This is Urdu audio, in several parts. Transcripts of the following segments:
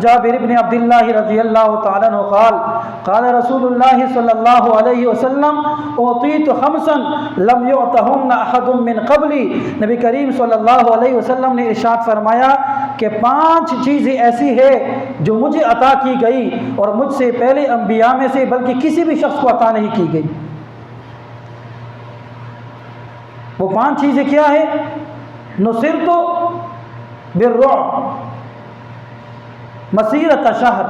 جابر بن عبد اللہ رضی اللہ تعالیٰ عنہ قال قال رسول اللہ صلی اللہ علیہ وسلم اعطیت خمسا لم یعطہن احد من قبلی، نبی کریم صلی اللہ علیہ وسلم نے ارشاد فرمایا کہ 5 چیزیں ایسی ہے جو مجھے عطا کی گئی اور مجھ سے پہلے انبیاء میں سے بلکہ کسی بھی شخص کو عطا نہیں کی گئی۔ وہ 5 چیزیں کیا ہے؟ نصرت بالرعب مسیرۃ شہر،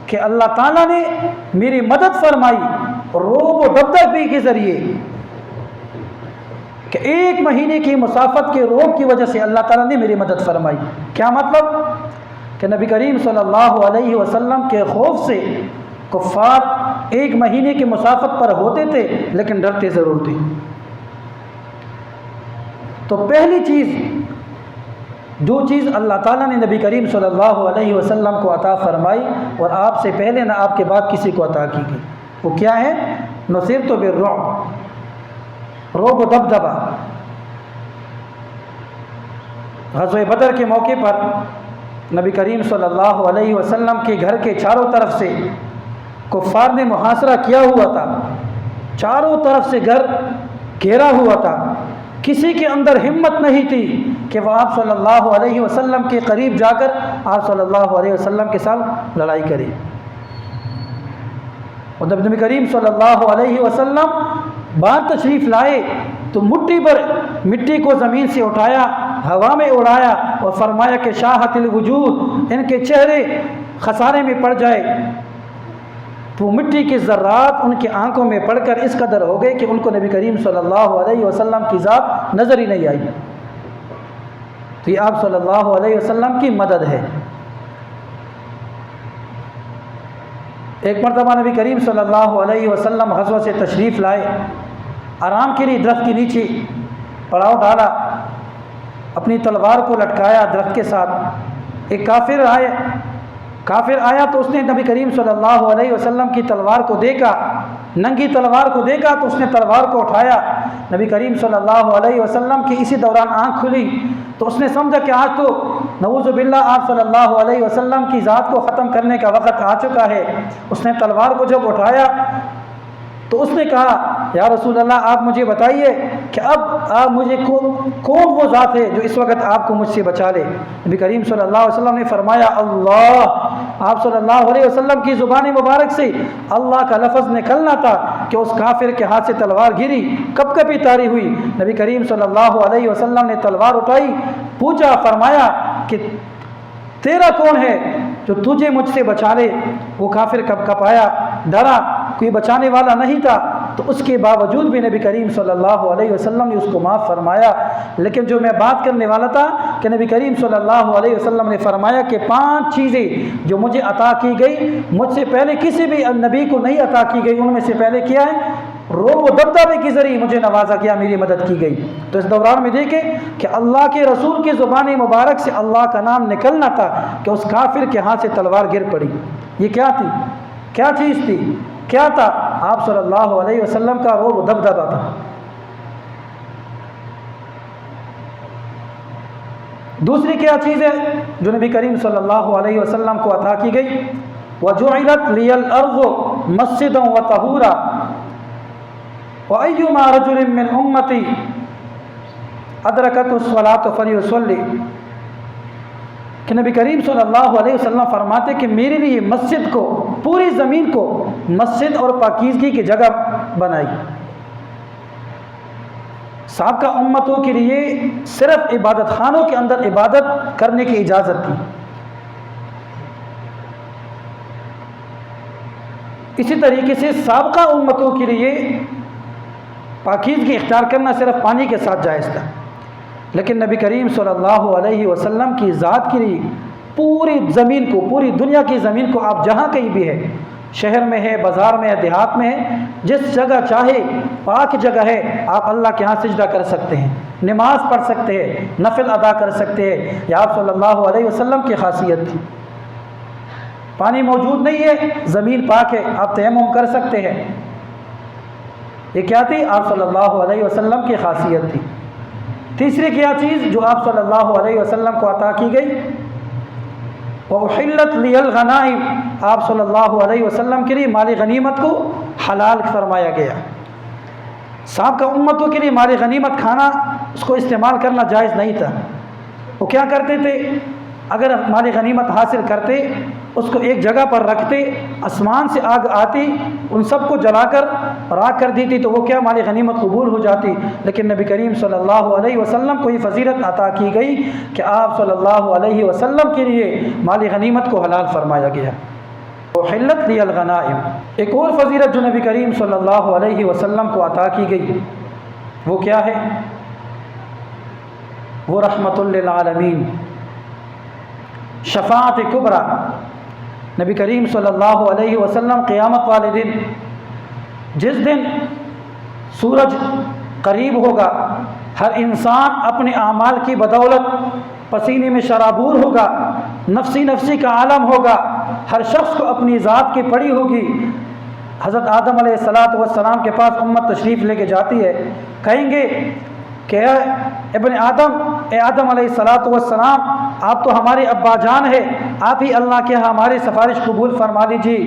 کہ اللہ تعالیٰ نے میری مدد فرمائی روب و دبدبے کے ذریعے، کہ 1 مہینے کی مسافت کے روب کی وجہ سے اللہ تعالیٰ نے میری مدد فرمائی۔ کیا مطلب؟ کہ نبی کریم صلی اللہ علیہ وسلم کے خوف سے کفار 1 مہینے کی مسافت پر ہوتے تھے لیکن ڈرتے ضرور تھے۔ تو پہلی چیز، جو چیز اللہ تعالیٰ نے نبی کریم صلی اللہ علیہ وسلم کو عطا فرمائی اور آپ سے پہلے نہ آپ کے بعد کسی کو عطا کی گئی، وہ کیا ہے؟ نصرت بالرعب، رعب و دبدبہ۔ غزوہ بدر کے موقع پر نبی کریم صلی اللہ علیہ وسلم کے گھر کے چاروں طرف سے کفار نے محاصرہ کیا ہوا تھا، چاروں طرف سے گھر گھیرا ہوا تھا، کسی کے اندر ہمت نہیں تھی کہ وہ آپ صلی اللہ علیہ وسلم کے قریب جا کر آپ صلی اللہ علیہ وسلم کے ساتھ لڑائی کرے۔ اور جب نبی کریم صلی اللہ علیہ وسلم باہر تشریف لائے تو مٹی کو زمین سے اٹھایا، ہوا میں اڑایا اور فرمایا کہ شاہت الوجود، ان کے چہرے خسارے میں پڑ جائے۔ تو مٹی کے ذرات ان کی آنکھوں میں پڑ کر اس قدر ہو گئے کہ ان کو نبی کریم صلی اللہ علیہ وسلم کی ذات نظر ہی نہیں آئی۔ تو یہ آپ صلی اللہ علیہ وسلم کی مدد ہے۔ ایک مرتبہ نبی کریم صلی اللہ علیہ وسلم غزوہ سے تشریف لائے، آرام کے لیے درخت کے نیچے پڑاؤ ڈالا، اپنی تلوار کو لٹکایا درخت کے ساتھ۔ ایک کافر آیا تو اس نے نبی کریم صلی اللہ علیہ وسلم کی تلوار کو دیکھا، ننگی تلوار کو دیکھا تو اس نے تلوار کو اٹھایا۔ نبی کریم صلی اللہ علیہ وسلم کی اسی دوران آنکھ کھلی تو اس نے سمجھا کہ آج تو نعوذ باللہ آپ صلی اللہ علیہ وسلم کی ذات کو ختم کرنے کا وقت آ چکا ہے۔ اس نے تلوار کو جب اٹھایا تو اس نے کہا یا رسول اللہ آپ مجھے بتائیے کہ اب آپ مجھے کون وہ ذات ہے جو اس وقت آپ کو مجھ سے بچا لے؟ نبی کریم صلی اللہ علیہ وسلم نے فرمایا اللہ۔ آپ صلی اللہ علیہ وسلم کی زبان مبارک سے اللہ کا لفظ نکلنا تھا کہ اس کافر کے ہاتھ سے تلوار گری، کب کبھی طاری ہوئی۔ نبی کریم صلی اللہ علیہ وسلم نے تلوار اٹھائی، پوچھا، فرمایا کہ تیرا کون ہے جو تجھے مجھ سے بچا لے؟ وہ کافر کب کب آیا، ڈرا، کوئی بچانے والا نہیں تھا، تو اس کے باوجود بھی نبی کریم صلی اللہ علیہ وسلم نے اس کو معاف فرمایا۔ لیکن جو میں بات کرنے والا تھا کہ نبی کریم صلی اللہ علیہ وسلم نے فرمایا کہ 5 چیزیں جو مجھے عطا کی گئی، مجھ سے پہلے کسی بھی نبی کو نہیں عطا کی گئی، ان میں سے پہلے کیا ہے؟ روب و دبدبے کے ذریعے مجھے نوازا گیا، میری مدد کی گئی۔ تو اس دوران میں دیکھیں کہ اللہ کے رسول کی زبان مبارک سے اللہ کا نام نکلنا تھا کہ اس کافر کے ہاتھ سے تلوار گر پڑی۔ یہ کیا تھی؟ کیا چیز تھی؟ کیا تھا؟ آپ صلی اللہ علیہ وسلم کا روب و دبدبہ تھا۔ دوسری کیا چیز ہے جو نبی کریم صلی اللہ علیہ وسلم کو عطا کی گئی؟ وَجُعِلَتْ لِيَ الْأَرْضُ مَسْجِدًا وَطَهُورًا وَأَيُّمَا رَجُلٍ مِّنْ أُمَّتِي أَدْرَكَتْهُ الصَّلَاةُ فَلْيُصَلِّ، کہ نبی کریم صلی اللہ علیہ وسلم فرماتے کہ میرے لیے مسجد کو، پوری زمین کو مسجد اور پاکیزگی کی جگہ بنائی۔ سابقہ امتوں کے لیے صرف عبادت خانوں کے اندر عبادت کرنے کی اجازت تھی۔ اسی طریقے سے سابقہ امتوں کے لیے پاکیزگی اختیار کرنا صرف پانی کے ساتھ جائز تھا، لیکن نبی کریم صلی اللہ علیہ وسلم کی ذات کے لیے پوری زمین کو، پوری دنیا کی زمین کو، آپ جہاں کہیں بھی ہے، شہر میں ہے، بازار میں ہے، دیہات میں ہے، جس جگہ چاہے پاک جگہ ہے، آپ اللہ کے ہاں سجدہ کر سکتے ہیں، نماز پڑھ سکتے ہیں، نفل ادا کر سکتے ہیں۔ یہ آپ صلی اللہ علیہ وسلم کی خاصیت تھی۔ پانی موجود نہیں ہے، زمین پاک ہے، آپ تیمم کر سکتے ہیں۔ یہ کیا تھی؟ آپ صلی اللہ علیہ وسلم کی خاصیت تھی۔ تیسری کیا چیز جو آپ صلی اللہ علیہ وسلم کو عطا کی گئی؟ وَأُحِلَّتْ لِيَ الْغَنَائِمُ، آپ صلی اللہ علیہ وسلم کے لیے مال غنیمت کو حلال فرمایا گیا۔ سابقہ امتوں کے لیے مال غنیمت کھانا، اس کو استعمال کرنا جائز نہیں تھا۔ وہ کیا کرتے تھے؟ اگر مال غنیمت حاصل کرتے اس کو ایک جگہ پر رکھتے، آسمان سے آگ آتی ان سب کو جلا کر راکھ کر دیتی تو وہ کیا مال غنیمت قبول ہو جاتی۔ لیکن نبی کریم صلی اللہ علیہ وسلم کو یہ فضیلت عطا کی گئی کہ آپ صلی اللہ علیہ وسلم کے لیے مال غنیمت کو حلال فرمایا گیا۔ وحلت لی الغنائم، ایک اور فضیلت جو نبی کریم صلی اللہ علیہ وسلم کو عطا کی گئی وہ کیا ہے؟ وہ رحمت للعالمین، شفاعت کبریٰ۔ نبی کریم صلی اللہ علیہ وسلم قیامت والے دن، جس دن سورج قریب ہوگا، ہر انسان اپنے اعمال کی بدولت پسینے میں شرابور ہوگا، نفسی نفسی کا عالم ہوگا، ہر شخص کو اپنی ذات کی پڑی ہوگی۔ حضرت آدم علیہ السلام کے پاس امت تشریف لے کے جاتی ہے، کہیں گے کہ ابن آدم، اے آدم علیہ السلام، آپ تو ہمارے ابا جان ہے، آپ ہی اللہ کے ہاں ہماری سفارش قبول فرما لیجیے۔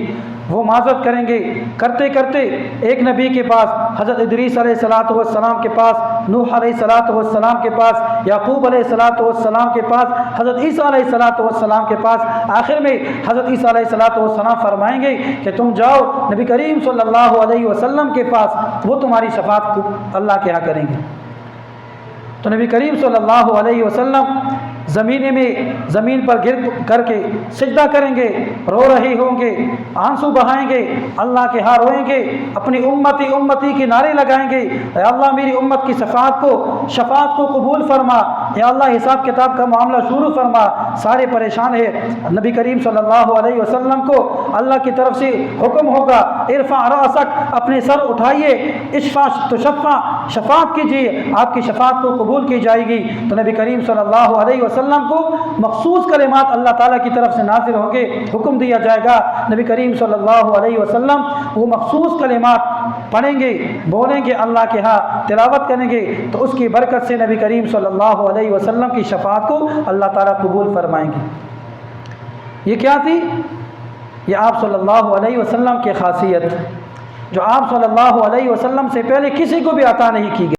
وہ معذرت کریں گے، کرتے کرتے ایک نبی کے پاس، حضرت ادریس علیہ السلام کے پاس، نوح علیہ السلام کے پاس، یعقوب علیہ السلام کے پاس، حضرت عیسیٰ علیہ السلام کے پاس، آخر میں حضرت عیسیٰ علیہ السلام فرمائیں گے کہ تم جاؤ نبی کریم صلی اللہ علیہ وسلم کے پاس، وہ تمہاری شفاعت کو اللہ کے ہاں کریں گے۔ تو نبی کریم صلی اللہ علیہ وسلم زمین پر گر کر کے سجدہ کریں گے، رو رہے ہوں گے، آنسو بہائیں گے، اللہ کے ہاں روئیں گے، اپنی امتی کے نعرے لگائیں گے، اے اللہ میری امت کی شفاعت کو قبول فرما، اے اللہ حساب کتاب کا معاملہ شروع فرما۔ سارے پریشان ہیں، نبی کریم صلی اللہ علیہ وسلم کو اللہ کی طرف سے حکم ہوگا، ارفع رأسک، اپنے سر اٹھائیے، اشفع تشفع، شفاعت کیجیے، آپ کی شفاعت کو قبول کی جائے گی۔ تو نبی کریم صلی اللہ علیہ وسلم کو مخصوص کلمات اللہ تعالیٰ کی طرف سے نازل ہوں گے، حکم دیا جائے گا، نبی کریم صلی اللہ علیہ وسلم وہ مخصوص کلمات پڑھیں گے، بولیں گے، اللہ کے ہاں تلاوت کریں گے، تو اس کی برکت سے نبی کریم صلی اللہ علیہ وسلم کی شفاعت کو اللہ تعالیٰ قبول فرمائیں گے۔ یہ کیا تھی؟ یہ آپ صلی اللہ علیہ وسلم کی خاصیت جو آپ صلی اللہ علیہ وسلم سے پہلے کسی کو بھی عطا نہیں کی گئی۔